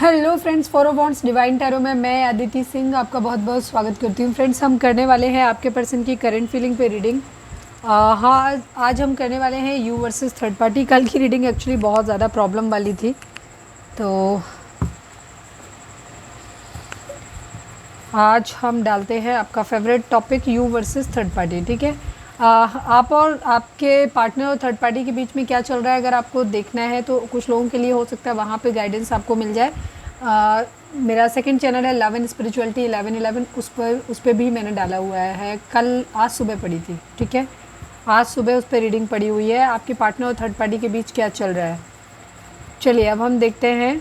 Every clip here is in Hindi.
Hello friends, for wants divine tarot में मैं अदिति सिंह आपका बहुत बहुत स्वागत करती हूँ। फ्रेंड्स, हम करने वाले हैं आपके पर्सन की करंट फीलिंग पे रीडिंग। हाँ, आज हम करने वाले हैं यू वर्सेस थर्ड पार्टी। कल की रीडिंग एक्चुअली बहुत ज़्यादा प्रॉब्लम वाली थी, तो आज हम डालते हैं आपका favourite topic you versus third party. ठीक है, आप और आपके पार्टनर और थर्ड पार्टी के बीच में क्या चल रहा है, अगर आपको देखना है तो कुछ लोगों के लिए हो सकता है वहाँ पे गाइडेंस आपको मिल जाए। मेरा सेकंड चैनल है लव एंड स्पिरिचुअलिटी 1111, उस पर भी मैंने डाला हुआ है। आज सुबह पड़ी थी। ठीक है, आज सुबह उस पर रीडिंग पड़ी हुई है। आपके पार्टनर और थर्ड पार्टी के बीच क्या चल रहा है, चलिए अब हम देखते हैं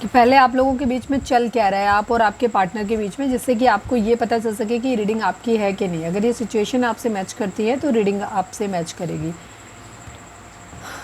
कि पहले आप लोगों के बीच में चल क्या रहा है, आप और आपके पार्टनर के बीच में, जिससे कि आपको ये पता चल सके कि रीडिंग आपकी है कि नहीं। अगर ये सिचुएशन आपसे मैच करती है तो रीडिंग आपसे मैच करेगी।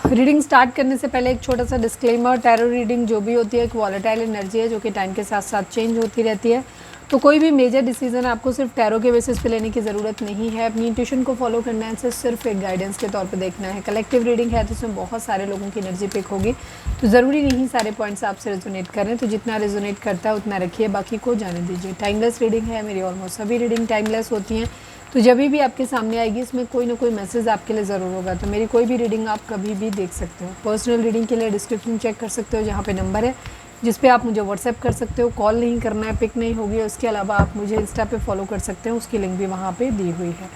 रीडिंग स्टार्ट करने से पहले एक छोटा सा डिस्क्लेमर, टैरो रीडिंग जो भी होती है एक वॉलेटाइल एनर्जी है जो कि टाइम के साथ साथ चेंज होती रहती है। तो कोई भी मेजर डिसीजन आपको सिर्फ टैरो के बेसिस पे लेने की ज़रूरत नहीं है। अपनी इंट्यूशन को फॉलो करना है, सिर्फ एक गाइडेंस के तौर पे देखना है। कलेक्टिव रीडिंग है तो उसमें बहुत सारे लोगों की एनर्जी पिक होगी, तो ज़रूरी नहीं सारे पॉइंट्स आपसे रेजोनेट करें। तो जितना रेजोनेट करता है उतना रखिए, बाकी को जाने दीजिए। टाइमलेस रीडिंग है, मेरी ऑलमोस्ट सभी रीडिंग टाइमलेस होती हैं, तो जब भी आपके सामने आएगी इसमें कोई ना कोई मैसेज आपके लिए ज़रूर होगा। तो मेरी कोई भी रीडिंग आप कभी भी देख सकते हो। पर्सनल रीडिंग के लिए डिस्क्रिप्शन चेक कर सकते हो, जहाँ पे नंबर है जिस पे आप मुझे व्हाट्सएप कर सकते हो। कॉल नहीं करना है, पिक नहीं होगी। उसके अलावा आप मुझे इंस्टा पे फॉलो कर सकते हो, उसकी लिंक भी वहाँ पे दी हुई है।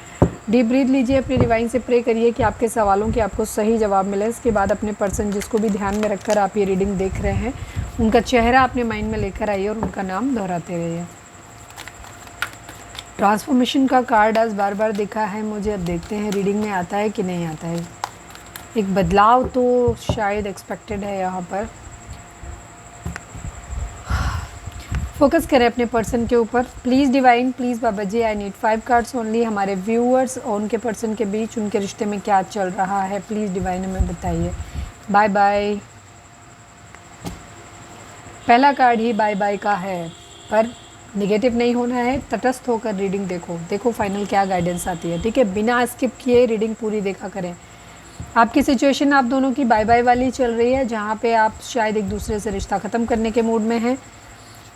डीप ब्रीथ लीजिए, अपने डिवाइन से प्रे करिए कि आपके सवालों के आपको सही जवाब मिले। इसके बाद अपने पर्सन जिसको भी ध्यान में रखकर आप ये रीडिंग देख रहे हैं, उनका चेहरा अपने माइंड में लेकर आइए और उनका नाम दोहराते रहिए। ट्रांसफॉर्मेशन का कार्ड आज बार बार दिखा है मुझे, अब देखते हैं रीडिंग में आता है कि नहीं आता है। एक बदलाव तो शायद एक्सपेक्टेड है यहाँ पर। फोकस करें अपने पर्सन के ऊपर। Please divine, please Baba ji, I need 5 cards only. हमारे व्यूअर्स और उनके पर्सन के बीच उनके रिश्ते में क्या चल रहा है, प्लीज़ डिवाइन हमें बताइए। Bye bye. पहला कार्ड ही बाय बाय का है, पर निगेटिव नहीं होना है, तटस्थ होकर रीडिंग देखो फाइनल क्या गाइडेंस आती है। ठीक है, बिना स्किप किए रीडिंग पूरी देखा करें। आपकी सिचुएशन आप दोनों की बाय बाय वाली चल रही है, जहाँ पे आप शायद एक दूसरे से रिश्ता ख़त्म करने के मूड में हैं।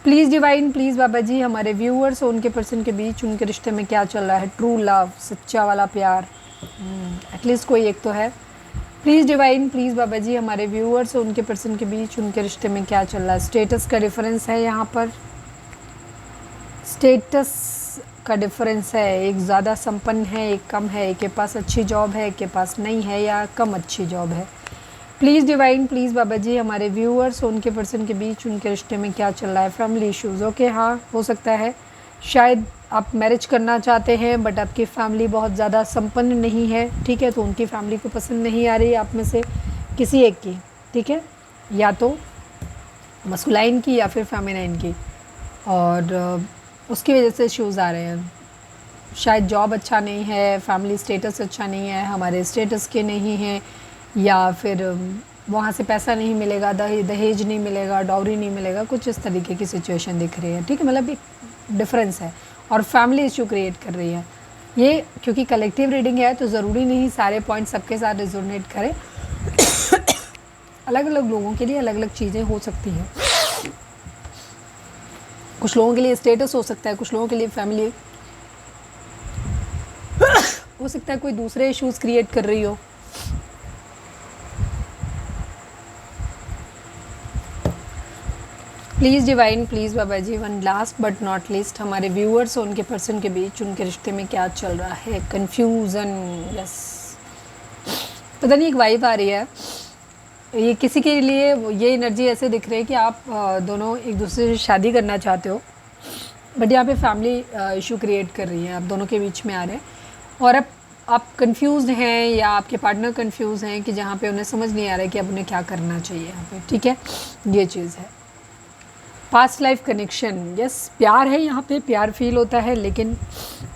प्लीज़ डिवाइन, प्लीज़ बाबा जी, हमारे व्यूअर्स और उनके पर्सन के बीच उनके रिश्ते में क्या चल रहा है। ट्रू लव, सच्चा वाला प्यार, एटलीस्ट कोई एक तो है। प्लीज़ डिवाइन, प्लीज़ बाबा जी, हमारे व्यूअर्स और उनके पर्सन के बीच उनके रिश्ते में क्या चल रहा है। स्टेटस का डिफरेंस है यहाँ पर, स्टेटस का डिफरेंस है। एक ज़्यादा संपन्न है, एक कम है। एक के पास अच्छी जॉब है, एक के पास नहीं है या कम अच्छी जॉब है। प्लीज़ डिवाइन, प्लीज़ बाबा जी, हमारे व्यूअर्स और उनके पर्सन के बीच उनके रिश्ते में क्या चल रहा है। फैमिली इश्यूज़, ओके, हाँ हो सकता है शायद आप मैरिज करना चाहते हैं बट आपकी फैमिली बहुत ज़्यादा संपन्न नहीं है। ठीक है, तो उनकी फैमिली को पसंद नहीं आ रही आप में से किसी एक की। ठीक है, या तो मस्कुलाइन की या फिर फेमिनाइन की, और उसकी वजह से इश्यूज़ आ रहे हैं। शायद जॉब अच्छा नहीं है, फैमिली स्टेटस अच्छा नहीं है, हमारे स्टेटस के नहीं है, या फिर वहाँ से पैसा नहीं मिलेगा, दहेज नहीं मिलेगा, डॉवरी नहीं मिलेगा, कुछ इस तरीके की सिचुएशन दिख रही है। ठीक है, मतलब एक डिफरेंस है और फैमिली इशू क्रिएट कर रही है ये। क्योंकि कलेक्टिव रीडिंग है तो ज़रूरी नहीं सारे पॉइंट सबके साथ रिजोनेट करें। अलग अलग लोगों के लिए अलग अलग चीज़ें हो सकती हैं। कुछ लोगों के लिए स्टेटस हो सकता है, कुछ लोगों के लिए फैमिली हो सकता है, कोई दूसरे इश्यूज़ क्रिएट कर रही हो। Please divine, please Baba ji, one last but not least, हमारे व्यूअर्स और उनके पर्सन के बीच उनके रिश्ते में क्या चल रहा है। कन्फ्यूज़न, यस, पता नहीं एक वाइब आ रही है। ये किसी के लिए ये एनर्जी ऐसे दिख रही है कि आप दोनों एक दूसरे से शादी करना चाहते हो, बट यहाँ पे फैमिली इशू क्रिएट कर रही है, आप दोनों के बीच में आ रहे हैं। और अब आप कंफ्यूज्ड हैं या आपके पार्टनर कंफ्यूज हैं कि जहाँ पे उन्हें समझ नहीं आ रहा है कि अब उन्हें क्या करना चाहिए यहाँ पे। ठीक है, ये चीज़ है। पास्ट लाइफ कनेक्शन, यस, प्यार है यहाँ पे, प्यार फील होता है, लेकिन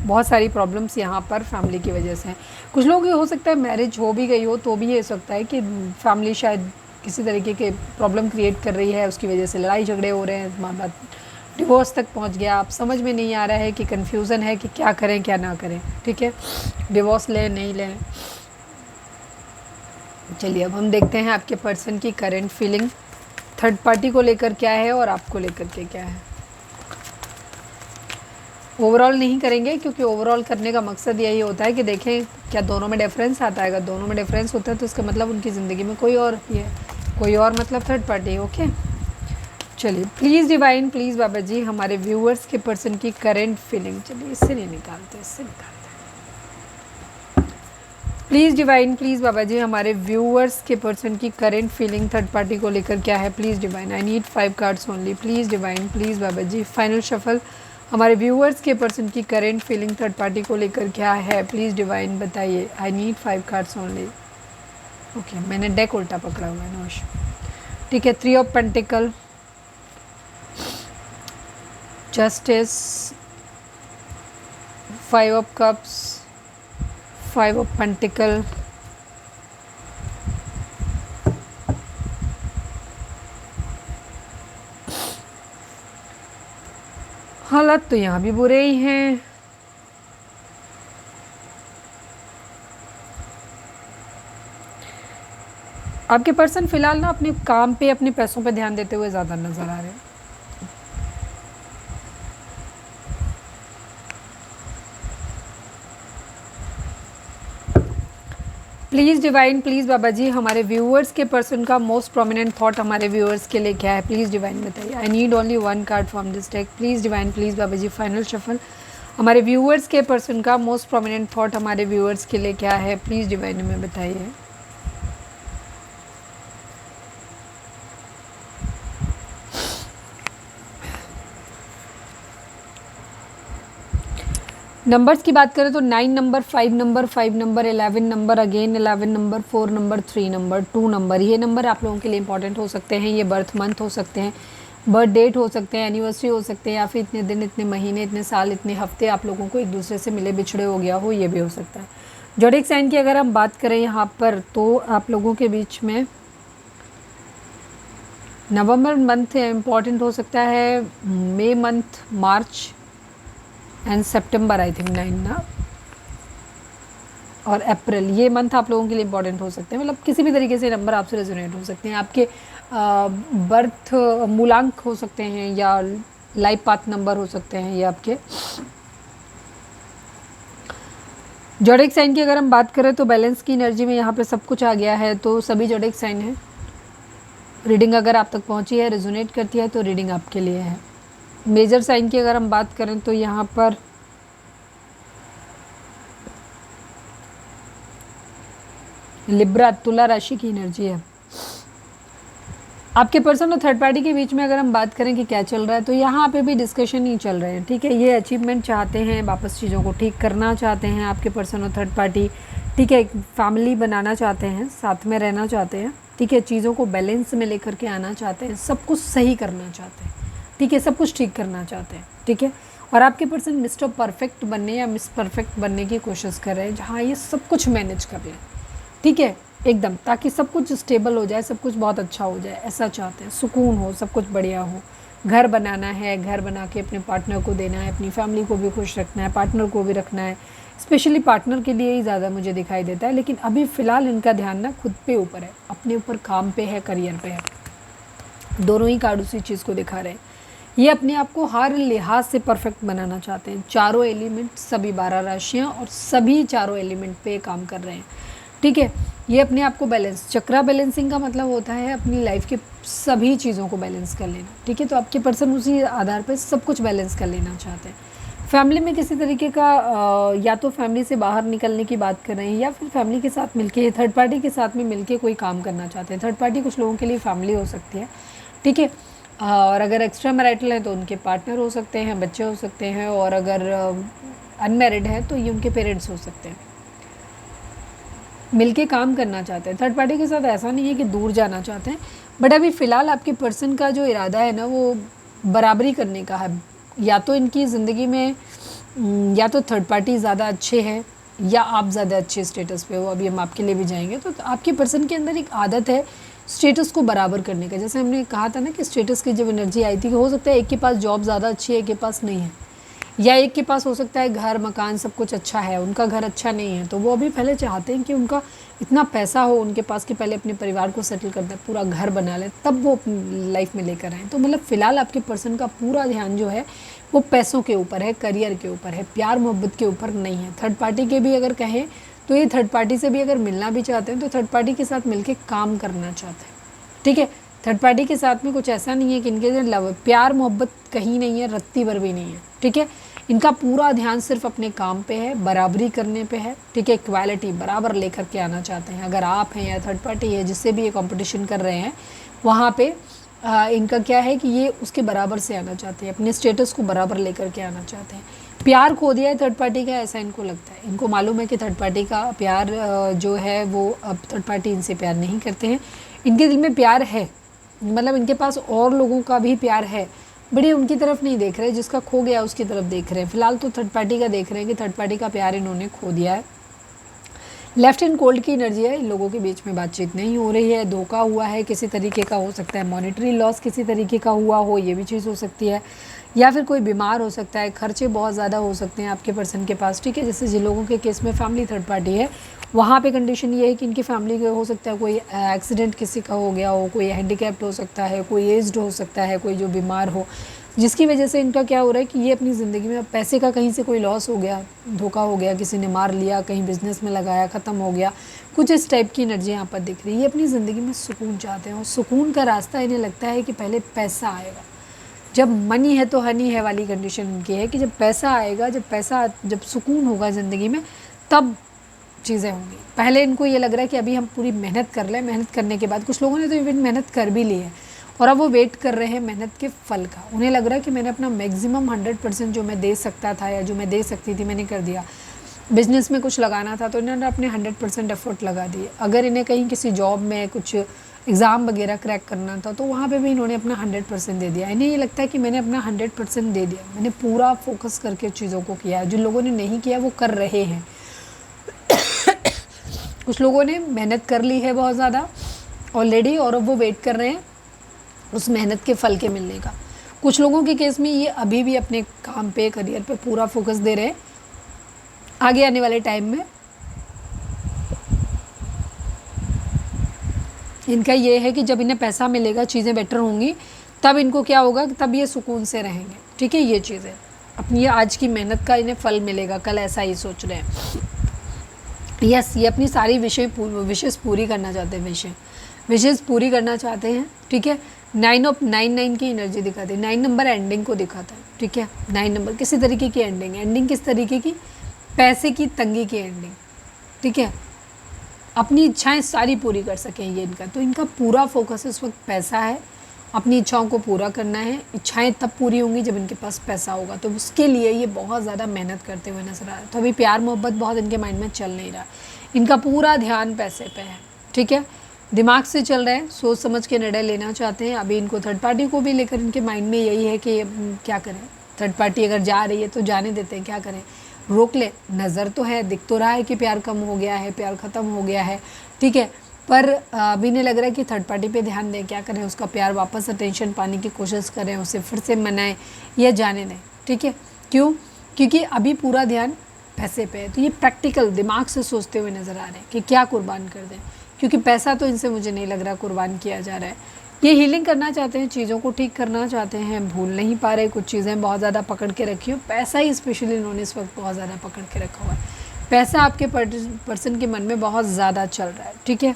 बहुत सारी प्रॉब्लम्स यहाँ पर फैमिली की वजह से हैं। कुछ लोगों की हो सकता है मैरिज हो भी गई हो तो भी ये हो सकता है कि फैमिली शायद किसी तरीके के प्रॉब्लम क्रिएट कर रही है, उसकी वजह से लड़ाई झगड़े हो रहे हैं, मामला डिवोर्स तक पहुँच गया। आप समझ में नहीं आ रहा है कि कन्फ्यूज़न है कि क्या करें क्या ना करें। ठीक है, डिवोर्स लें नहीं लें। चलिए अब हम देखते हैं आपके पर्सन की करंट फीलिंग थर्ड पार्टी को लेकर क्या है और आपको लेकर के क्या है। ओवरऑल नहीं करेंगे क्योंकि ओवरऑल करने का मकसद यही होता है कि देखें क्या दोनों में डिफरेंस आता है। अगर दोनों में डिफरेंस होता है तो इसका मतलब उनकी ज़िंदगी में कोई और ही है, कोई और मतलब थर्ड पार्टी। ओके चलिए, प्लीज़ डिवाइन, प्लीज़ बाबा जी हमारे व्यूअर्स के पर्सन की करेंट फीलिंग, चलिए इससे नहीं निकालते, इससे निकालते। प्लीज़ डिवाइन, प्लीज़ बाबा जी हमारे व्यूअर्स के पर्सन की करेंट फीलिंग थर्ड पार्टी को लेकर क्या है। Please divine, I need 5 cards only. Please divine, please Baba ji final shuffle, हमारे व्यूअर्स के पर्सन की करेंट फीलिंग थर्ड पार्टी को लेकर क्या है। प्लीज़ डिवाइन बताइए, I need 5 cards only. Okay मैंने डेक उल्टा पकड़ा हुआ है, नोश। ठीक है, 3 of pentacles, justice, 5 of cups, 5 of pentacles, हालात तो यहाँ भी बुरे ही हैं। आपके पर्सन फिलहाल ना अपने काम पे, अपने पैसों पे ध्यान देते हुए ज़्यादा नज़र आ रहे हैं। प्लीज़ डिवाइन, प्लीज़ बाबा जी हमारे व्यूअर्स के पर्सन का मोस्ट प्रोमिनेंट थॉट हमारे व्यूअर्स के लिए क्या है। प्लीज़ डिवाइन बताइए, I need only 1 card from this deck. Please divine, please Baba ji final shuffle, हमारे व्यूअर्स के पर्सन का मोस्ट प्रोमिनेंट थॉट हमारे व्यूअर्स के लिए क्या है। प्लीज़ डिवाइन में बताइए। नंबर्स की बात करें तो 9 number, 5 number, 5 number, 11 number, again 11 number, 4 number, 3 number, 2 number, ये नंबर आप लोगों के लिए इंपॉर्टेंट हो सकते हैं। ये बर्थ मंथ हो सकते हैं, बर्थ डेट हो सकते हैं, एनिवर्सरी हो सकते हैं, या फिर इतने दिन, इतने महीने, इतने साल, इतने हफ्ते आप लोगों को एक दूसरे से मिले बिछड़े हो गया हो, ये भी हो सकता है। ज़ोडिएक साइन की अगर हम बात करें यहाँ पर तो आप लोगों के बीच में नवंबर मंथ इम्पॉर्टेंट हो सकता है, मई मंथ, मार्च एंड सितंबर, आई थिंक 9 ना, और अप्रैल, ये मंथ आप लोगों के लिए इंपॉर्टेंट हो सकते हैं। मतलब किसी भी तरीके से नंबर आपसे रेजोनेट हो सकते हैं। आपके बर्थ मूलांक हो सकते हैं, या लाइफ पाथ नंबर हो सकते हैं, ये आपके। ज़ोडिएक साइन की अगर हम बात करें तो बैलेंस की एनर्जी में यहाँ पे सब कुछ आ गया है, तो सभी ज़ोडिएक साइन है। रीडिंग अगर आप तक पहुँची है, रेजोनेट करती है, तो रीडिंग आपके लिए है। मेजर साइन की अगर हम बात करें तो यहाँ पर लिब्रा, तुला राशि की एनर्जी है। आपके पर्सन और थर्ड पार्टी के बीच में अगर हम बात करें कि क्या चल रहा है, तो यहाँ पे भी डिस्कशन ही चल रहे हैं। ठीक है, ये अचीवमेंट चाहते हैं, वापस चीज़ों को ठीक करना चाहते हैं आपके पर्सन और थर्ड पार्टी। ठीक है, एक फैमिली बनाना चाहते हैं, साथ में रहना चाहते हैं। ठीक है, चीज़ों को बैलेंस में लेकर के आना चाहते हैं, सब कुछ सही करना चाहते हैं। ठीक है, सब कुछ ठीक करना चाहते हैं। ठीक है, और आपके पर्सन मिस्टर परफेक्ट बनने या मिस परफेक्ट बनने की कोशिश कर रहे हैं, जहाँ ये सब कुछ मैनेज कर लें। ठीक है, एकदम, ताकि सब कुछ स्टेबल हो जाए, सब कुछ बहुत अच्छा हो जाए, ऐसा चाहते हैं। सुकून हो, सब कुछ बढ़िया हो, घर बनाना है, घर बना के अपने पार्टनर को देना है, अपनी फैमिली को भी खुश रखना है, पार्टनर को भी रखना है। स्पेशली पार्टनर के लिए ही ज़्यादा मुझे दिखाई देता है, लेकिन अभी फ़िलहाल इनका ध्यान ना खुद पे ऊपर है, अपने ऊपर काम पे है, करियर पे है। दोनों ही कार्ड उसी चीज़ को दिखा रहे हैं। ये अपने आप को हर लिहाज से परफेक्ट बनाना चाहते हैं। चारों एलिमेंट, सभी 12 राशियाँ और सभी चारों एलिमेंट पे काम कर रहे हैं। ठीक है, ये अपने आप को बैलेंस, चक्रा बैलेंसिंग का मतलब होता है अपनी लाइफ के सभी चीज़ों को बैलेंस कर लेना। ठीक है, तो आपके पर्सन उसी आधार पर सब कुछ बैलेंस कर लेना चाहते हैं। फैमिली में किसी तरीके का या तो फैमिली से बाहर निकलने की बात कर रहे हैं, या फिर फैमिली के साथ मिलके, थर्ड पार्टी के साथ में मिलके कोई काम करना चाहते हैं। थर्ड पार्टी कुछ लोगों के लिए फैमिली हो सकती है। ठीक है, और अगर एक्स्ट्रा मैरिटल है तो उनके पार्टनर हो सकते हैं, बच्चे हो सकते हैं, और अगर अनमैरिड है तो ये उनके पेरेंट्स हो सकते हैं। मिलके काम करना चाहते हैं थर्ड पार्टी के साथ। ऐसा नहीं है कि दूर जाना चाहते हैं, बट अभी फ़िलहाल आपके पर्सन का जो इरादा है ना, वो बराबरी करने का है। या तो इनकी ज़िंदगी में या तो थर्ड पार्टी ज़्यादा अच्छे हैं, या आप ज़्यादा अच्छे स्टेटस पे हो। अभी हम आपके लिए भी जाएंगे, तो आपके पर्सन के अंदर एक आदत है स्टेटस को बराबर करने का। जैसे हमने कहा था ना कि स्टेटस की जब एनर्जी आई थी, हो सकता है एक के पास जॉब ज़्यादा अच्छी है, एक के पास नहीं है, या एक के पास हो सकता है घर मकान सब कुछ अच्छा है, उनका घर अच्छा नहीं है, तो वो अभी पहले चाहते हैं कि उनका इतना पैसा हो उनके पास कि पहले अपने परिवार को सेटल कर दे, पूरा घर बना ले, तब वो अपनी लाइफ में लेकर आए। तो मतलब फ़िलहाल आपके पर्सन का पूरा ध्यान जो है वो पैसों के ऊपर है, करियर के ऊपर है, प्यार मोहब्बत के ऊपर नहीं है। थर्ड पार्टी के भी अगर कहें तो ये थर्ड पार्टी से भी अगर मिलना भी चाहते हैं तो थर्ड पार्टी के साथ मिलके काम करना चाहते हैं, ठीक है। थर्ड पार्टी के साथ में कुछ ऐसा नहीं है कि इनके जो लव प्यार मोहब्बत कहीं नहीं है, रत्ती भर भी नहीं है, ठीक है। इनका पूरा ध्यान सिर्फ अपने काम पे है, बराबरी करने पे है, ठीक है। इक्वालिटी बराबर लेकर के आना चाहते हैं। अगर आप हैं या थर्ड पार्टी है जिससे भी ये कंपटीशन कर रहे हैं, वहाँ पे इनका क्या है कि ये उसके बराबर से आना चाहते हैं, अपने स्टेटस को बराबर लेकर के आना चाहते हैं। प्यार खो दिया है थर्ड पार्टी का, ऐसा इनको लगता है। इनको मालूम है कि थर्ड पार्टी का प्यार जो है वो अब थर्ड पार्टी इनसे प्यार नहीं करते हैं। इनके दिल में प्यार है, मतलब इनके पास और लोगों का भी प्यार है, बट ये उनकी तरफ नहीं देख रहे, जिसका खो गया उसकी तरफ देख रहे हैं। फिलहाल तो थर्ड पार्टी का देख रहे हैं कि थर्ड पार्टी का प्यार इन्होंने खो दिया है। लेफ्ट एंड कोल्ड की एनर्जी है, इन लोगों के बीच में बातचीत नहीं हो रही है, धोखा हुआ है किसी तरीके का, हो सकता है मॉनेटरी लॉस किसी तरीके का हुआ हो, ये भी चीज़ हो सकती है, या फिर कोई बीमार हो सकता है, खर्चे बहुत ज़्यादा हो सकते हैं आपके पर्सन के पास, ठीक है। जैसे जिन लोगों के केस में फैमिली थर्ड पार्टी है, वहाँ पे कंडीशन ये है कि इनकी फैमिली के हो सकता है कोई एक्सीडेंट किसी का हो गया हो, कोई हैंडीकैप्ड हो सकता है, कोई एज्ड हो सकता है, कोई जो बीमार हो, जिसकी वजह से इनका क्या हो रहा है कि ये अपनी ज़िंदगी में पैसे का कहीं से कोई लॉस हो गया, धोखा हो गया, किसी ने मार लिया, कहीं बिजनेस में लगाया ख़त्म हो गया, कुछ इस टाइप की एनर्जी यहाँ पर दिख रही है। ये अपनी ज़िंदगी में सुकून चाहते हैं और सुकून का रास्ता इन्हें लगता है कि पहले पैसा आएगा, जब मनी है तो हनी है वाली कंडीशन इनकी है कि जब पैसा आएगा, जब सुकून होगा ज़िंदगी में तब चीज़ें होंगी। पहले इनको ये लग रहा है कि अभी हम पूरी मेहनत कर लें, मेहनत करने के बाद कुछ लोगों ने तो इवन मेहनत कर भी ली है और अब वो वेट कर रहे हैं मेहनत के फल का। उन्हें लग रहा है कि मैंने अपना मैक्सिमम 100% जो मैं दे सकता था या जो मैं दे सकती थी मैंने कर दिया। बिज़नेस में कुछ लगाना था तो इन्होंने अपने 100% एफर्ट लगा दिए। अगर इन्हें कहीं किसी जॉब में कुछ एग्ज़ाम वगैरह क्रैक करना था तो वहाँ पे भी इन्होंने अपना 100% दे दिया। इन्हें ये लगता है कि मैंने अपना 100% दे दिया, मैंने पूरा फोकस करके चीज़ों को किया है। जिन लोगों ने नहीं किया वो कर रहे हैं। कुछ लोगों ने मेहनत कर ली है बहुत ज़्यादा ऑलरेडी और अब वो वेट कर रहे हैं उस मेहनत के फल के मिलने का। कुछ लोगों के केस में ये अभी भी अपने काम पे, करियर पे पूरा फोकस दे रहे हैं। आगे आने वाले टाइम में इनका ये है कि जब इन्हें पैसा मिलेगा, चीज़ें बेटर होंगी, तब इनको क्या होगा कि तब ये सुकून से रहेंगे, ठीक है। ये चीज़ें अपनी आज की मेहनत का इन्हें फल मिलेगा, कल ऐसा ही सोच रहे हैं। यस, ये अपनी सारी विशेष पूरी करना चाहते हैं, विशेष पूरी करना चाहते हैं, ठीक है। 9 की एनर्जी दिखाती है, 9 नंबर एंडिंग को दिखाता है, ठीक है। 9 नंबर किसी तरीके की एंडिंग किस तरीके की, पैसे की तंगी की एंडिंग, ठीक है। अपनी इच्छाएं सारी पूरी कर सकें ये इनका, तो इनका पूरा फोकस इस वक्त पैसा है, अपनी इच्छाओं को पूरा करना है। इच्छाएं तब पूरी होंगी जब इनके पास पैसा होगा, तो उसके लिए ये बहुत ज़्यादा मेहनत करते हुए नजर आ रहा है। तो अभी प्यार मोहब्बत बहुत इनके माइंड में चल नहीं रहा, इनका पूरा ध्यान पैसे पे है, ठीक है। दिमाग से चल रहा है, सोच समझ के निर्णय लेना चाहते हैं। अभी इनको थर्ड पार्टी को भी लेकर इनके माइंड में यही है कि क्या करें, थर्ड पार्टी अगर जा रही है तो जाने देते हैं, क्या करें, रोक ले। नज़र तो है, दिख तो रहा है कि प्यार कम हो गया है, प्यार ख़त्म हो गया है, ठीक है, पर अभी नहीं लग रहा है कि थर्ड पार्टी पे ध्यान दें, क्या करें, उसका प्यार वापस अटेंशन पाने की कोशिश करें, उसे फिर से मनाएं या जाने दें, ठीक है। क्यों? क्योंकि अभी पूरा ध्यान पैसे पे है। तो ये प्रैक्टिकल दिमाग से सोचते हुए नज़र आ रहे हैं कि क्या कुर्बान कर दें, क्योंकि पैसा तो इनसे मुझे नहीं लग रहा कुर्बान किया जा रहा है। ये हीलिंग करना चाहते हैं, चीज़ों को ठीक करना चाहते हैं, भूल नहीं पा रहे, कुछ चीज़ें बहुत ज़्यादा पकड़ के रखी हो। पैसा ही स्पेशली इन्होंने इस वक्त बहुत ज़्यादा पकड़ के रखा हुआ है। पैसा आपके पर्सन के मन में बहुत ज़्यादा चल रहा है, ठीक है।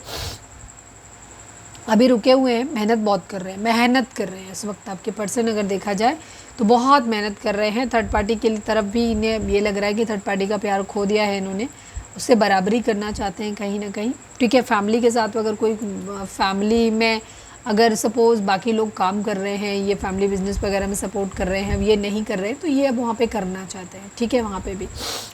अभी रुके हुए हैं, मेहनत बहुत कर रहे हैं, मेहनत कर रहे हैं इस वक्त आपके पर्सन, अगर देखा जाए तो बहुत मेहनत कर रहे हैं। थर्ड पार्टी की तरफ भी इन्हें ये लग रहा है कि थर्ड पार्टी का प्यार खो दिया है इन्होंने, उससे बराबरी करना चाहते हैं कहीं ना कहीं, ठीक है। फैमिली के साथ अगर कोई फैमिली में अगर सपोज़ बाकी लोग काम कर रहे हैं, ये फैमिली बिजनेस वगैरह में सपोर्ट कर रहे हैं, ये नहीं कर रहे हैं, तो ये अब वहाँ पे करना चाहते हैं, ठीक है। वहाँ पे भी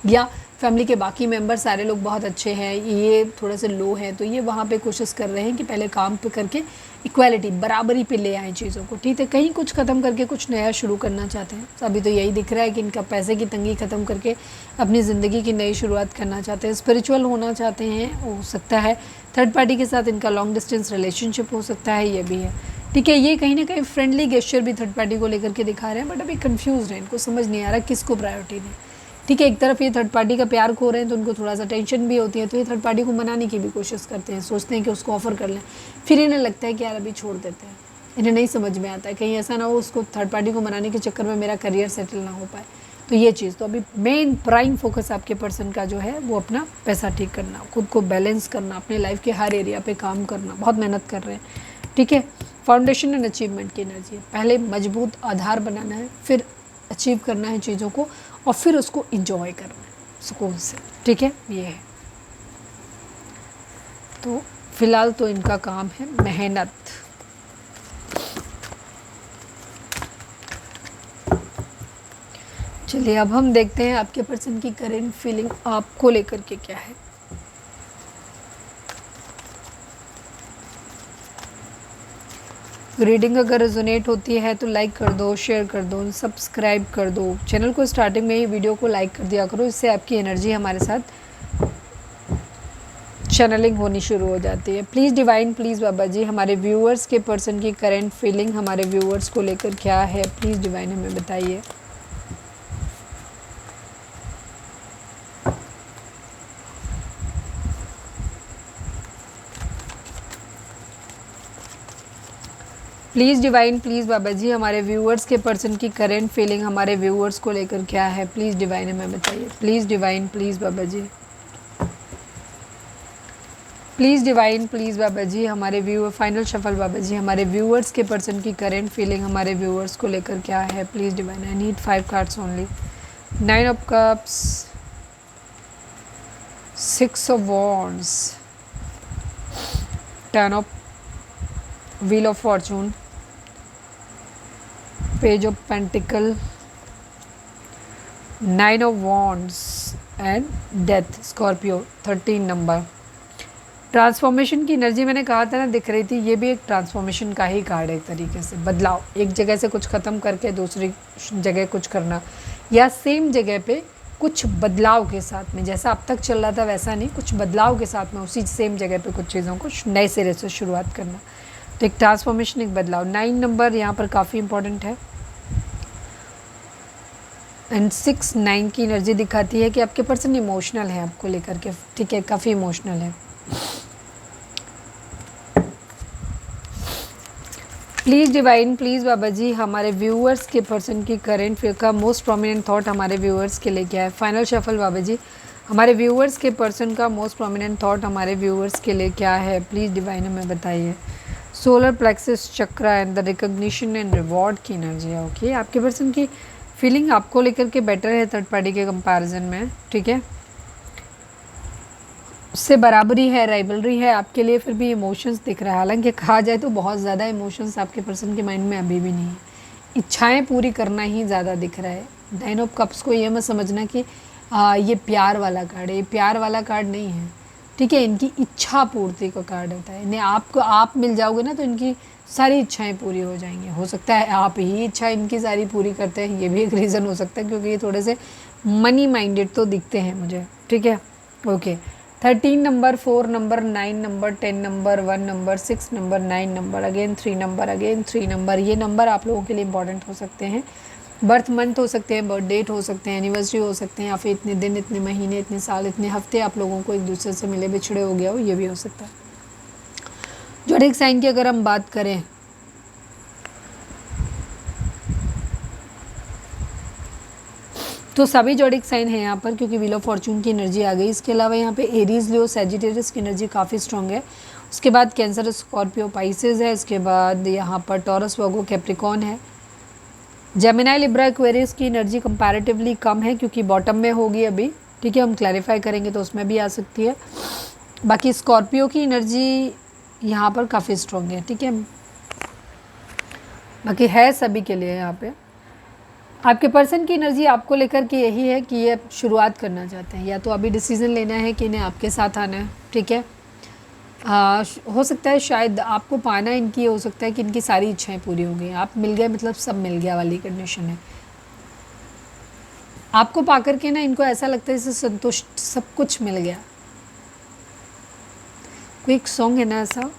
या फैमिली के बाकी मेंबर सारे लोग बहुत अच्छे हैं, ये थोड़ा सा लो है, तो ये वहाँ पे कोशिश कर रहे हैं कि पहले काम पे करके इक्वालिटी, बराबरी पे ले आएँ चीज़ों को, ठीक है। कहीं कुछ ख़त्म करके कुछ नया शुरू करना चाहते हैं। अभी तो यही दिख रहा है कि इनका पैसे की तंगी ख़त्म करके अपनी ज़िंदगी की नई शुरुआत करना चाहते हैं, स्पिरिचुअल होना चाहते हैं, हो सकता है। थर्ड पार्टी के साथ इनका लॉन्ग डिस्टेंस रिलेशनशिप हो सकता है, ये भी है, ठीक है, ये कहीं ना कहीं फ्रेंडली गेस्चर भी थर्ड पार्टी को लेकर के दिखा रहे हैं, बट अभी कंफ्यूज हैं, इनको समझ नहीं आ रहा किसको प्रायोरिटी दें। ठीक है, एक तरफ ये थर्ड पार्टी का प्यार खो रहे हैं तो उनको थोड़ा सा टेंशन भी होती है, तो ये थर्ड पार्टी को मनाने की भी कोशिश करते हैं, सोचते हैं कि उसको ऑफर कर लें, फिर इन्हें लगता है कि यार अभी छोड़ देते हैं, इन्हें नहीं समझ में आता है कहीं ऐसा ना हो उसको थर्ड पार्टी को मनाने के चक्कर में मेरा करियर सेटल ना हो पाए। तो ये चीज़, तो अभी मेन प्राइम फोकस आपके पर्सन का जो है वो अपना पैसा ठीक करना, खुद को बैलेंस करना, अपने लाइफ के हर एरिया पे काम करना, बहुत मेहनत कर रहे हैं। ठीक है, फाउंडेशन एंड अचीवमेंट की एनर्जी है, पहले मजबूत आधार बनाना है, फिर अचीव करना है चीज़ों को, और फिर उसको इंजॉय करना है सुकून से। ठीक है, ये है। तो फिलहाल तो इनका काम है मेहनत। चलिए अब हम देखते हैं आपके पर्सन की करेंट फीलिंग आपको लेकर के क्या है। रीडिंग अगर रेजोनेट होती है तो लाइक कर दो, शेयर कर दो, सब्सक्राइब कर दो, चैनल को स्टार्टिंग में ही वीडियो को लाइक कर दिया करो, इससे आपकी एनर्जी हमारे साथ चैनलिंग होनी शुरू हो जाती है। प्लीज़ डिवाइन, प्लीज़ बाबा जी, हमारे व्यूअर्स के पर्सन की करेंट फीलिंग हमारे व्यूअर्स को लेकर क्या है, प्लीज़ डिवाइन हमें बताइए। प्लीज़ डिवाइन, प्लीज़ बाबा जी, हमारे व्यूअर्स के पर्सन की करेंट फीलिंग हमारे व्यूअर्स को लेकर क्या है, प्लीज़ डिवाइन हमें बताइए। Please divine, please Baba ji, please divine, please बाबा जी, हमारे viewer, final shuffle Baba ji, हमारे व्यूअर्स के पर्सन की करेंट फीलिंग हमारे व्यूअर्स को लेकर क्या है, please divine. I need 5 cards only. 9 of cups, 6 of wands, 10 of wheel of Fortune, page of pentacle, 9 of wands and death, Scorpio 13 number. Transformation की एनर्जी मैंने कहा था ना दिख रही थी, ये भी एक ट्रांसफॉर्मेशन का ही कार्ड है एक तरीके से, बदलाव, एक जगह से कुछ ख़त्म करके दूसरी जगह कुछ करना, या सेम जगह पे कुछ बदलाव के साथ में, जैसा अब तक चल रहा था वैसा नहीं, कुछ बदलाव के साथ में उसी सेम जगह पे कुछ चीज़ों को नए सिरे से शुरुआत करना। तो एक ट्रांसफॉर्मेशन, एक बदलाव। 9 नंबर यहाँ पर काफ़ी इंपॉर्टेंट है, एंड 6 9 की एनर्जी दिखाती है कि आपके पर्सन इमोशनल है आपको लेकर के। ठीक है, काफ़ी इमोशनल है। प्लीज़ डिवाइन, प्लीज़ बाबा जी, हमारे व्यूअर्स के पर्सन की करेंट फील का मोस्ट प्रोमिनेंट थॉट हमारे व्यूअर्स के लिए क्या है। फाइनल शफल बाबा जी, हमारे व्यूअर्स के पर्सन का मोस्ट प्रोमिनेंट थॉट हमारे व्यूअर्स के लिए क्या है, प्लीज़ डिवाइन हमें बताइए। Solar plexus chakra and the recognition and reward की एनर्जी है। ओके, आपके पर्सन की फीलिंग आपको लेकर के बेटर है थर्ड पार्टी के कंपैरिजन में। ठीक है, उससे बराबरी है, राइवलरी है आपके लिए, फिर भी इमोशंस दिख रहा है। हालांकि कहा जाए तो बहुत ज़्यादा इमोशंस आपके पर्सन के माइंड में अभी भी नहीं है, इच्छाएं पूरी करना ही ज़्यादा दिख रहा है। 9 ऑफ कप्स को ये मत समझना कि ये प्यार वाला कार्ड है, ये प्यार वाला कार्ड नहीं है। ठीक है, इनकी इच्छा पूर्ति का कार्ड होता है। इन्हें आपको, आप मिल जाओगे ना तो इनकी सारी इच्छाएं पूरी हो जाएंगी। हो सकता है आप ही इच्छा इनकी सारी पूरी करते हैं, ये भी एक रीज़न हो सकता है, क्योंकि ये थोड़े से मनी माइंडेड तो दिखते हैं मुझे। ठीक है, okay. 13 number, 4 number, 9 number, 10 number, 1 number, 6 number, 9 number, again 3 number, again 3 number. ये नंबर आप लोगों के लिए इंपॉर्टेंट हो सकते हैं। बर्थ मंथ हो सकते हैं, बर्थ डेट हो सकते हैं, एनिवर्सरी हो सकते हैं, या फिर इतने दिन, इतने महीने, इतने साल, इतने हफ्ते आप लोगों को एक दूसरे से मिले बिछड़े हो गया हो, ये भी हो सकता है। ज़ोडिएक साइन की अगर हम बात करें तो सभी ज़ोडिएक साइन है यहाँ पर, क्योंकि व्हील ऑफ फॉर्चून की एनर्जी आ गई। इसके अलावा यहाँ पे एरीज, लियो, सैजिटेरियस की एनर्जी काफ़ी स्ट्रॉन्ग है। उसके बाद कैंसर, स्कॉर्पियो, पाइसेस है। इसके बाद यहाँ पर टॉरस, वर्गो, कैप्रिकॉन है। जेमिनाई, लिब्रा, एक्वेरियस की एनर्जी कंपैरेटिवली कम है, क्योंकि बॉटम में होगी अभी। ठीक है, हम क्लैरिफाई करेंगे तो उसमें भी आ सकती है। बाकी स्कॉर्पियो की एनर्जी यहाँ पर काफ़ी स्ट्रॉन्ग है। ठीक है, बाकी है सभी के लिए यहाँ पे। आपके पर्सन की एनर्जी आपको लेकर के यही है कि ये शुरुआत करना चाहते हैं, या तो अभी डिसीज़न लेना है कि इन्हें आपके साथ आना है। ठीक है, हो सकता है शायद आपको पाना इनकी, हो सकता है कि इनकी सारी इच्छाएं पूरी हो गई, आप मिल गए मतलब सब मिल गया वाली कंडीशन है। आपको पा करके ना इनको ऐसा लगता है जैसे संतुष्ट, सब कुछ मिल गया। कोई एक सॉन्ग है ना ऐसा,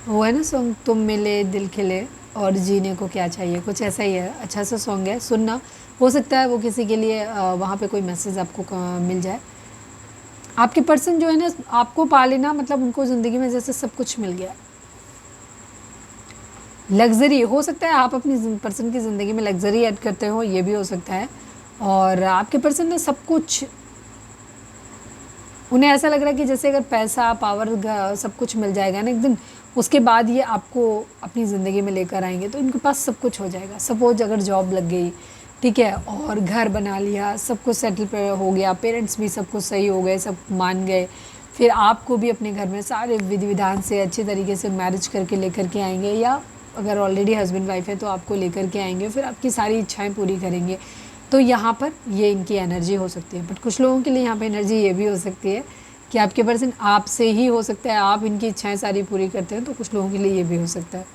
वो है ना सॉन्ग, तुम मिले दिल खिले और जीने को क्या चाहिए, कुछ ऐसा ही है। अच्छा सा सॉन्ग है, सुनना। हो सकता है वो किसी के लिए वहाँ पे कोई मैसेज आपको मिल जाए। आपके पर्सन जो है ना, आपको पा लेना मतलब उनको ज़िंदगी में जैसे सब कुछ मिल गया। लग्जरी हो सकता है, आप अपनी पर्सन की ज़िंदगी में लग्जरी ऐड करते हो, ये भी हो सकता है। और आपके पर्सन ने सब कुछ, उन्हें ऐसा लग रहा है कि जैसे अगर पैसा पावर सब कुछ मिल जाएगा ना एक दिन, उसके बाद ये आपको अपनी ज़िंदगी में लेकर आएंगे, तो इनके पास सब कुछ हो जाएगा। सपोज अगर जॉब लग गई, ठीक है, और घर बना लिया, सब कुछ सेटल हो गया, पेरेंट्स भी सब कुछ सही हो गए, सब मान गए, फिर आपको भी अपने घर में सारे विधि विधान से अच्छे तरीके से मैरिज करके लेकर के आएंगे, या अगर ऑलरेडी हस्बैंड वाइफ है तो आपको लेकर के आएंगे, फिर आपकी सारी इच्छाएं पूरी करेंगे। तो यहाँ पर ये इनकी एनर्जी हो सकती है। बट कुछ लोगों के लिए यहाँ पे एनर्जी ये भी हो सकती है कि आपके पर्सन आपसे ही हो सकता है, आप इनकी इच्छाएं सारी पूरी करते हैं, तो कुछ लोगों के लिए ये भी हो सकता है।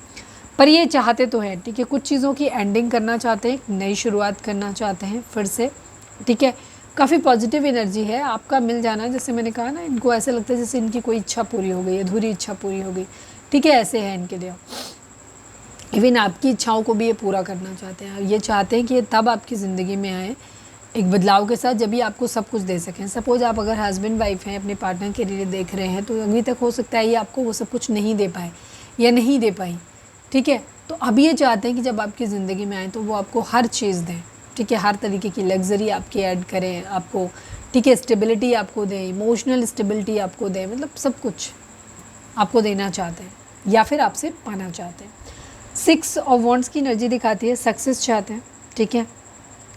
पर ये चाहते तो हैं, ठीक है, कुछ चीज़ों की एंडिंग करना चाहते हैं, नई शुरुआत करना चाहते हैं फिर से, ठीक है। काफ़ी पॉजिटिव एनर्जी है आपका मिल जाना। जैसे मैंने कहा ना, इनको ऐसे लगता है जैसे इनकी कोई इच्छा पूरी हो गई, अधूरी इच्छा पूरी हो गई, ठीक है, ऐसे है इनके लिए। इवन आपकी इच्छाओं को भी ये पूरा करना चाहते हैं। ये चाहते हैं कि ये तब आपकी ज़िंदगी में आए एक बदलाव के साथ, जब भी आपको सब कुछ दे सकें। सपोज आप अगर हस्बैंड वाइफ हैं, अपने पार्टनर के लिए देख रहे हैं, तो अभी तक हो सकता है ये आपको वो सब कुछ नहीं दे पाए या नहीं दे पाई, ठीक है। तो अभी ये चाहते हैं कि जब आपकी ज़िंदगी में आए तो वो आपको हर चीज़ दें, ठीक है, हर तरीके की लग्जरी आपकी ऐड करें आपको, ठीक है, स्टेबिलिटी आपको दें, इमोशनल स्टेबिलिटी आपको दें, मतलब सब कुछ आपको देना चाहते हैं या फिर आपसे पाना चाहते हैं। 6 ऑफ वॉन्ड्स की एनर्जी दिखाती है, सक्सेस चाहते हैं, ठीक है।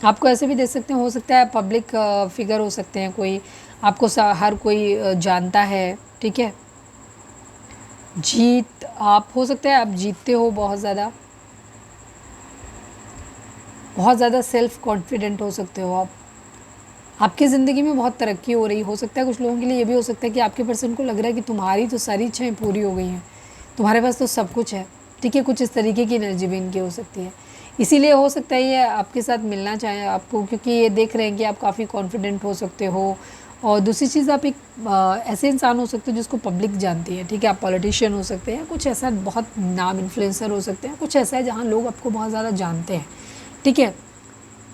आपको ऐसे भी दे सकते हैं, हो सकता है पब्लिक फिगर हो सकते हैं, कोई आपको हर कोई जानता है, ठीक है। जीत, आप हो सकता है आप जीतते हो बहुत ज़्यादा सेल्फ कॉन्फिडेंट हो सकते हो आप। आपकी ज़िंदगी में बहुत तरक्की हो रही हो सकता है। कुछ लोगों के लिए ये भी हो सकता है कि आपके पर्सन को लग रहा है कि तुम्हारी तो सारी इच्छाएं पूरी हो गई हैं, तुम्हारे पास तो सब कुछ है, ठीक है। कुछ इस तरीके की एनर्जी भी इनकी हो सकती है। इसीलिए हो सकता है ये आपके साथ मिलना चाहें आपको, क्योंकि ये देख रहे हैं कि आप काफ़ी कॉन्फिडेंट हो सकते हो। और दूसरी चीज़, आप एक ऐसे इंसान हो सकते हो जिसको पब्लिक जानती है, ठीक है। आप पॉलिटिशियन हो सकते हैं, कुछ ऐसा बहुत नाम इन्फ्लुएंसर हो सकते हैं, कुछ ऐसा है जहाँ लोग आपको बहुत ज़्यादा जानते हैं, ठीक है।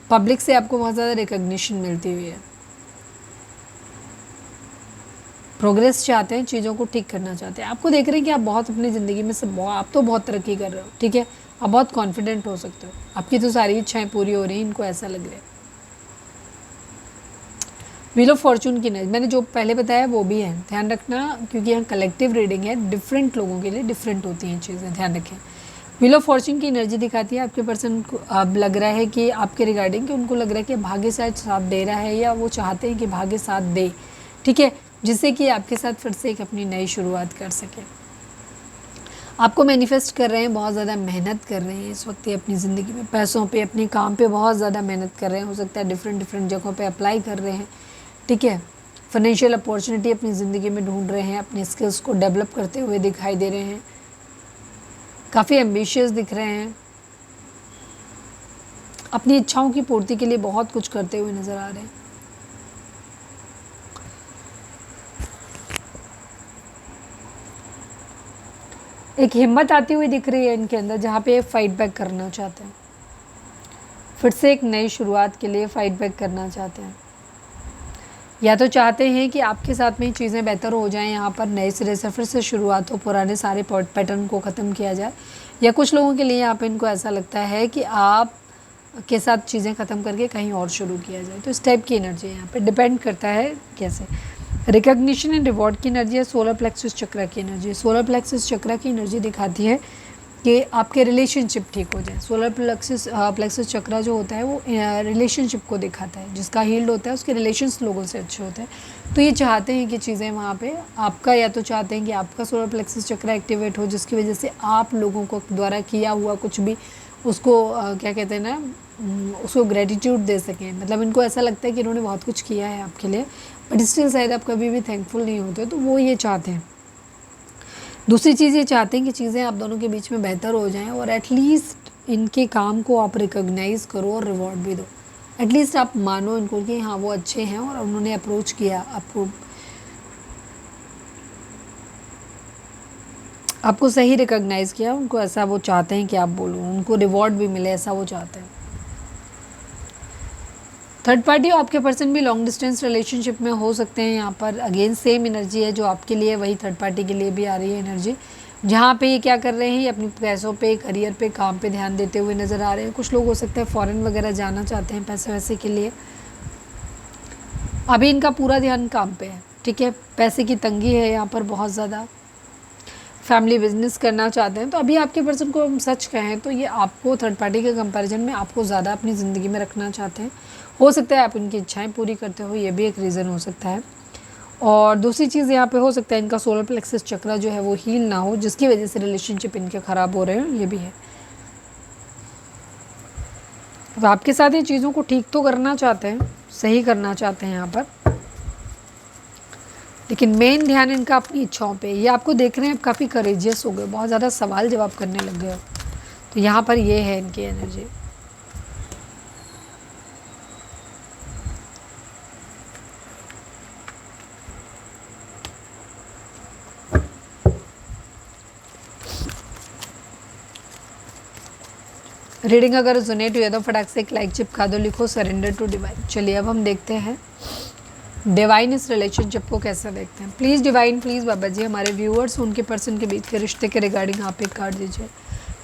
पब्लिक से आपको बहुत ज़्यादा रिकग्निशन मिलती हुई है। प्रोग्रेस चाहते हैं, चीज़ों को ठीक करना चाहते हैं। आपको देख रहे हैं कि आप बहुत अपनी ज़िंदगी में से आप तो बहुत तरक्की कर रहे हो, ठीक है। आप बहुत कॉन्फिडेंट हो सकते हो, आपकी तो सारी इच्छाएं पूरी हो रही हैं, इनको ऐसा लग रहा है। व्हील ऑफ फॉर्चून की एनर्जी मैंने जो पहले बताया वो भी है, ध्यान रखना, क्योंकि यहाँ कलेक्टिव रीडिंग है, डिफरेंट लोगों के लिए डिफरेंट होती हैं चीज़ें, ध्यान रखें। व्हील ऑफ फॉर्चून की एनर्जी दिखाती है आपके पर्सन को, अब लग रहा है कि आपके रिगार्डिंग, कि उनको लग रहा है कि भाग्य साथ दे रहा है, या वो चाहते हैं कि भाग्य साथ दे, ठीक है, जिससे कि आपके साथ फिर से एक अपनी नई शुरुआत कर सके। आपको मैनिफेस्ट कर रहे हैं, बहुत ज़्यादा मेहनत कर रहे हैं इस वक्त ये अपनी ज़िंदगी में, पैसों पे, अपने काम पे बहुत ज़्यादा मेहनत कर रहे हैं। हो सकता है डिफरेंट जगहों पे अप्लाई कर रहे हैं, ठीक है। फाइनेंशियल अपॉर्चुनिटी अपनी ज़िंदगी में ढूंढ रहे हैं, अपने स्किल्स को डेवलप करते हुए दिखाई दे रहे हैं, काफ़ी एम्बिशियस दिख रहे हैं, अपनी इच्छाओं की पूर्ति के लिए बहुत कुछ करते हुए नज़र आ रहे हैं। एक हिम्मत आती हुई दिख रही है इनके अंदर, जहाँ पे फाइट बैक करना चाहते हैं, फिर से एक नई शुरुआत के लिए फाइट बैक करना चाहते हैं। या तो चाहते हैं कि आपके साथ में ही चीज़ें बेहतर हो जाएं, यहाँ पर नए सिरे से फिर से शुरुआत हो, पुराने सारे पैटर्न को ख़त्म किया जाए। या कुछ लोगों के लिए यहाँ पे इनको ऐसा लगता है कि आप के साथ चीज़ें ख़त्म करके कहीं और शुरू किया जाए। तो इस टाइप की एनर्जी है यहाँ पे, डिपेंड करता है कैसे। रिकग्निशन एंड रिवॉर्ड की एनर्जी है, सोलर प्लेक्सस चक्र की एनर्जी। सोलर प्लेक्सस चक्र की एनर्जी दिखाती है कि आपके रिलेशनशिप ठीक हो जाए। सोलर प्लेक्सस चक्र जो होता है वो रिलेशनशिप को दिखाता है, जिसका हील्ड होता है उसके रिलेशंस लोगों से अच्छे होते हैं। तो ये चाहते हैं कि चीज़ें वहाँ पे आपका, या तो चाहते हैं कि आपका सोलर प्लेक्सस चक्र एक्टिवेट हो, जिसकी वजह से आप लोगों को द्वारा किया हुआ कुछ भी उसको क्या कहते हैं ना, उसको ग्रेटिट्यूड दे सकें। मतलब इनको ऐसा लगता है कि इन्होंने बहुत कुछ किया है आपके लिए, बट स्टिल शायद आप कभी भी थैंकफुल नहीं होते, तो वो ये चाहते हैं। दूसरी चीज़ ये चाहते हैं कि चीज़ें आप दोनों के बीच में बेहतर हो जाएं, और एटलीस्ट इनके काम को आप रिकॉग्नाइज़ करो और रिवॉर्ड भी दो। एटलीस्ट आप मानो इनको कि हाँ वो अच्छे हैं और उन्होंने अप्रोच किया आपको। आपको सही रिकॉग्नाइज़ किया, उनको ऐसा वो चाहते हैं कि आप बोलो, उनको रिवॉर्ड भी मिले, ऐसा वो चाहते हैं। थर्ड पार्टी आपके पर्सन भी लॉन्ग डिस्टेंस रिलेशनशिप में हो सकते हैं। यहाँ पर अगेन सेम एनर्जी है जो आपके लिए, वही थर्ड पार्टी के लिए भी आ रही है एनर्जी, जहाँ पे ये क्या कर रहे हैं, ये अपने पैसों पे, करियर पे, काम पे ध्यान देते हुए नज़र आ रहे हैं। कुछ लोग हो सकते हैं फॉरेन वगैरह जाना चाहते हैं पैसे वैसे के लिए। अभी इनका पूरा ध्यान काम पे है, ठीक है। पैसे की तंगी है यहाँ पर बहुत ज़्यादा। फैमिली बिजनेस करना चाहते हैं, तो अभी आपके पर्सन को हम सच कहें तो ये आपको थर्ड पार्टी के कंपैरिजन में आपको ज़्यादा अपनी ज़िंदगी में रखना चाहते हैं। हो सकता है आप इनकी इच्छाएं पूरी करते हो, ये भी एक रीज़न हो सकता है। और दूसरी चीज़ यहाँ पे हो सकता है इनका सोलर प्लेक्सस चक्र जो है वो हील ना हो, जिसकी वजह से रिलेशनशिप इनके ख़राब हो रहे हैं, ये भी है। अब आपके साथ ये चीज़ों को ठीक तो करना चाहते हैं, सही करना चाहते हैं यहाँ पर, लेकिन मेन ध्यान इनका अपनी इच्छाओं पे। ये आपको देख रहे हैं, आप काफ़ी करेजियस हो गए, बहुत ज़्यादा सवाल जवाब करने लग गए हो, तो यहाँ पर ये है इनकी एनर्जी। रीडिंग अगर रिजोनेट हुई है तो फटाक से एक लाइक चिपका दो, लिखो सरेंडर टू डिवाइन। चलिए अब हम देखते हैं डिवाइन इस रिलेशनशिप को कैसे देखते हैं। प्लीज़ डिवाइन, प्लीज़ बाबा जी, हमारे व्यूअर्स उनके पर्सन के बीच के रिश्ते के रिगार्डिंग आप एक कार्ड दीजिए।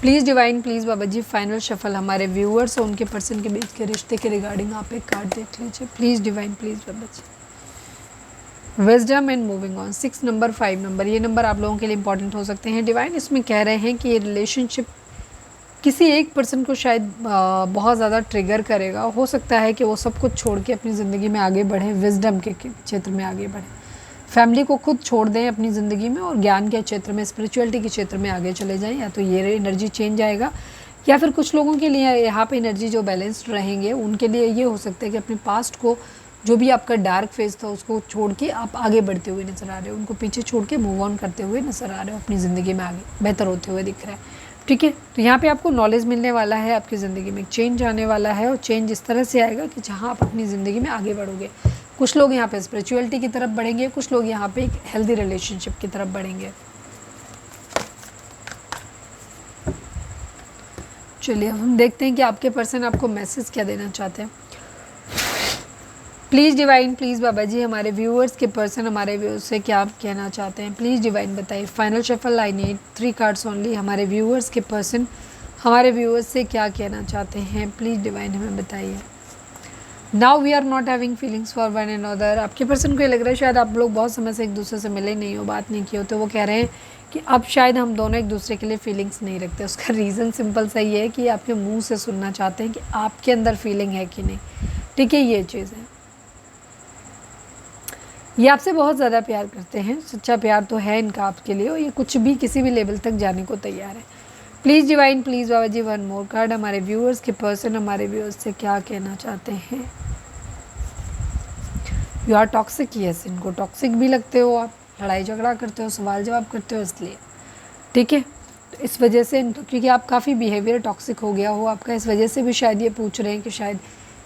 Please divine, please Baba ji, final shuffle हमारे व्यूअर्स और उनके पर्सन के बीच के रिश्ते के रिगार्डिंग आप एक कार्ड देख लीजिए। प्लीज़ डिवाइन, प्लीज़ बाबा जी। Wisdom and moving on, 6 number, 5 number, ये नंबर आप लोगों के लिए इंपॉर्टेंट हो सकते हैं। डिवाइन इसमें कह रहे हैं कि ये रिलेशनशिप किसी एक पर्सन को शायद बहुत ज़्यादा ट्रिगर करेगा। हो सकता है कि वो सब कुछ छोड़ के अपनी ज़िंदगी में आगे बढ़ें, विजडम के क्षेत्र में आगे बढ़ें, फैमिली को खुद छोड़ दें अपनी ज़िंदगी में और ज्ञान के क्षेत्र में, स्पिरिचुअलिटी के क्षेत्र में आगे चले जाएं। या तो ये एनर्जी चेंज आएगा, या फिर कुछ लोगों के लिए यहाँ पे एनर्जी जो बैलेंस्ड रहेंगे उनके लिए ये हो सकता है कि अपने पास्ट को, जो भी आपका डार्क फेज था, उसको छोड़ के आप आगे बढ़ते हुए नज़र आ रहे हो, उनको पीछे छोड़ के मूव ऑन करते हुए नज़र आ रहे हो, अपनी ज़िंदगी में आगे बेहतर होते हुए दिख रहा है, ठीक है। तो यहाँ पे आपको नॉलेज मिलने वाला है, आपकी ज़िंदगी में चेंज आने वाला है, और चेंज इस तरह से आएगा कि जहाँ आप अपनी ज़िंदगी में आगे बढ़ोगे। कुछ लोग यहाँ पे स्पिरिचुअलिटी की तरफ बढ़ेंगे, कुछ लोग यहाँ पे एक हेल्दी रिलेशनशिप की तरफ बढ़ेंगे। चलिए अब हम देखते हैं कि आपके पर्सन आपको मैसेज क्या देना चाहते हैं। प्लीज़ डिवाइन, प्लीज़ बाबा जी, हमारे व्यूअर्स के पर्सन हमारे व्यूअर्स से क्या आप कहना चाहते हैं। प्लीज़ डिवाइन बताइए। Final shuffle, I need 3 cards only. हमारे व्यूअर्स के पर्सन हमारे व्यूअर्स से क्या कहना चाहते हैं, प्लीज़ डिवाइन हमें बताइए। Now we are not having feelings for one and other. आपके पर्सन को ये लग रहा है शायद आप लोग बहुत समय से एक दूसरे से मिले नहीं हो, बात नहीं की हो, तो वो कह रहे हैं कि अब शायद हम दोनों एक दूसरे के लिए फीलिंग्स नहीं रखते। उसका रीज़न सिंपल सा ये है कि आपके मुँह से सुनना चाहते हैं कि आपके अंदर फीलिंग है कि नहीं, ठीक है। ये चीज़ है, ये आपसे बहुत ज़्यादा प्यार करते हैं, सच्चा प्यार तो है इनका आपके लिए, और ये कुछ भी किसी भी लेवल तक जाने को तैयार है। प्लीज़ डिवाइन, प्लीज़ बाबा जी, 1 मोर कार्ड। हमारे व्यूअर्स के पर्सन हमारे व्यूअर्स से क्या कहना चाहते हैं। यू आर टॉक्सिक, यस, इनको टॉक्सिक भी लगते हो आप, लड़ाई झगड़ा करते हो, सवाल जवाब करते हो, इसलिए, ठीक है। तो इस वजह से इनको, क्योंकि आप काफ़ी बिहेवियर टॉक्सिक हो गया हो आपका, इस वजह से भी शायद ये पूछ रहे हैं कि शायद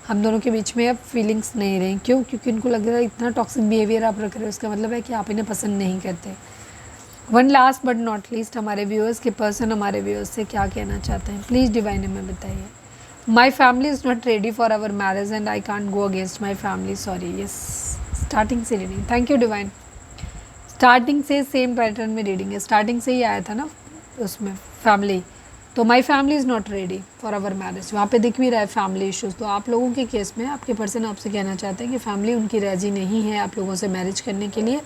हम दोनों के बीच में अब फीलिंग्स नहीं रही। क्यों? क्योंकि उनको लग रहा है इतना टॉक्सिक बिहेवियर आप रख रहे हो, इसका मतलब है कि आप इन्हें पसंद नहीं करते। One last but not least, हमारे व्यूअर्स के पर्सन हमारे व्यूअर्स से क्या कहना चाहते हैं, प्लीज़ डिवाइन हमें बताइए। My family is not ready for our marriage and I can't go against my family, sorry. Yes, starting से reading, thank you divine. Starting से सेम पैटर्न में रीडिंग है, स्टार्टिंग से ही आया था ना उसमें फैमिली, तो my family is not ready for our marriage, वहाँ पे दिख भी रहा है फैमिली इश्यूज़। तो आप लोगों के केस में आपके पर्सन आपसे कहना चाहते हैं कि फैमिली उनकी राज़ी नहीं है आप लोगों से मैरिज करने के लिए,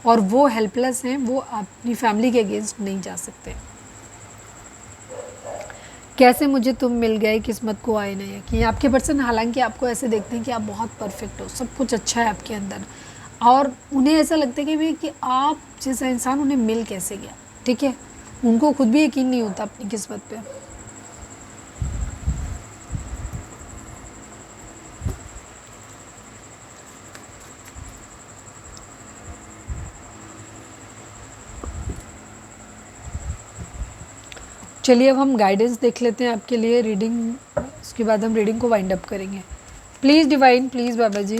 और वो हेल्पलेस हैं, वो अपनी फैमिली के अगेंस्ट नहीं जा सकते। कैसे मुझे तुम मिल गए, किस्मत को आए ना यकीन। आपके पर्सन हालांकि आपको ऐसे देखते हैं कि आप बहुत परफेक्ट हो, सब कुछ अच्छा है आपके अंदर, और उन्हें ऐसा लगता है कि भाई कि आप जैसा इंसान उन्हें मिल कैसे गया, ठीक है। उनको खुद भी यकीन नहीं होता अपनी किस्मत पे। चलिए अब हम गाइडेंस देख लेते हैं आपके लिए रीडिंग, उसके बाद हम रीडिंग को वाइंड अप करेंगे। Please divine, please Baba ji,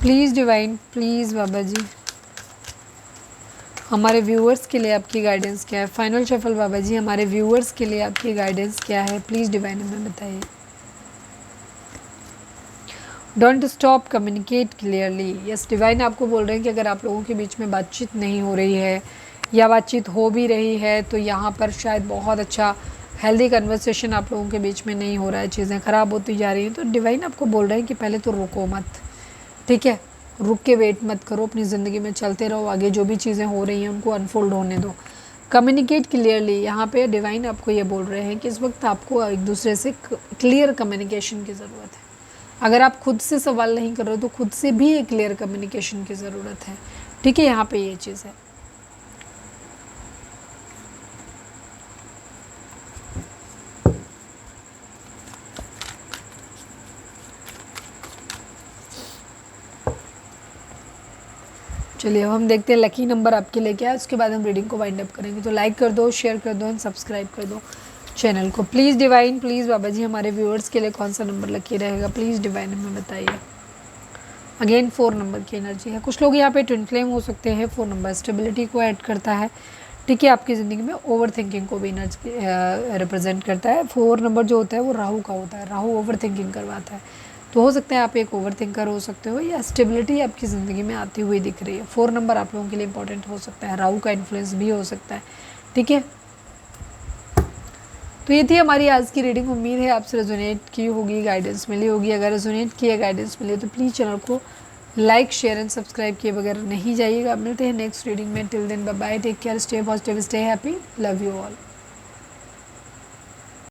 please divine, please बाबा जी, हमारे व्यूअर्स के लिए आपकी गाइडेंस क्या है? फाइनल शफल बाबा जी, हमारे व्यूअर्स के लिए आपकी गाइडेंस क्या है? प्लीज़ डिवाइन हमें बताइए। Don't stop, communicate clearly. Yes, divine आपको बोल रहे हैं कि अगर आप लोगों के बीच में बातचीत नहीं हो रही है या बातचीत हो भी रही है तो यहाँ पर शायद बहुत अच्छा हेल्दी कन्वर्सेशन आप लोगों के बीच में नहीं हो रहा है, चीज़ें ख़राब होती जा रही हैं। तो डिवाइन आपको बोल रहे हैं कि पहले तो रुको मत, ठीक है? रुक के वेट मत करो, अपनी ज़िंदगी में चलते रहो, आगे जो भी चीज़ें हो रही हैं उनको अनफोल्ड होने दो। कम्युनिकेट क्लियरली, यहाँ पे डिवाइन आपको ये बोल रहे हैं कि इस वक्त आपको एक दूसरे से क्लियर कम्युनिकेशन की ज़रूरत है। अगर आप खुद से सवाल नहीं कर रहे हो तो खुद से भी एक क्लियर कम्युनिकेशन की ज़रूरत है, ठीक है? यहाँ पे ये चीज़ है। चलिए अब हम देखते हैं लकी नंबर आपके लिए क्या है, उसके बाद हम रीडिंग को वाइंड अप करेंगे। तो लाइक कर दो, शेयर कर दो एंड सब्सक्राइब कर दो चैनल को। प्लीज़ डिवाइन, प्लीज़ बाबा जी, हमारे व्यूअर्स के लिए कौन सा नंबर लकी रहेगा? प्लीज़ डिवाइन हमें बताइए। अगेन 4 नंबर की एनर्जी है। कुछ लोग यहाँ पे ट्विन फ्लेम हो सकते हैं। 4 नंबर स्टेबिलिटी को ऐड करता है, ठीक है? आपकी ज़िंदगी में ओवर थिंकिंग को भी एनर्जी रिप्रेजेंट करता है। 4 नंबर जो होता है वो राहु का होता है, राहु ओवर थिंकिंग करवाता है। तो हो सकता है आप एक ओवर थिंकर हो सकते हो या स्टेबिलिटी आपकी ज़िंदगी में आती हुई दिख रही है। 4 नंबर आप लोगों के लिए इंपॉर्टेंट हो सकता है, राहु का इन्फ्लुएंस भी हो सकता है, ठीक है? तो ये थी हमारी आज की रीडिंग। उम्मीद है आपसे रेजोनेट की होगी, गाइडेंस मिली होगी। अगर रेजोनेट किया, गाइडेंस मिली तो प्लीज़ चैनल को लाइक, शेयर एंड सब्सक्राइब किए बगैर नहीं जाइएगा। मिलते हैं नेक्स्ट रीडिंग में। Till then bye bye, take care, stay positive, stay happy, love you all.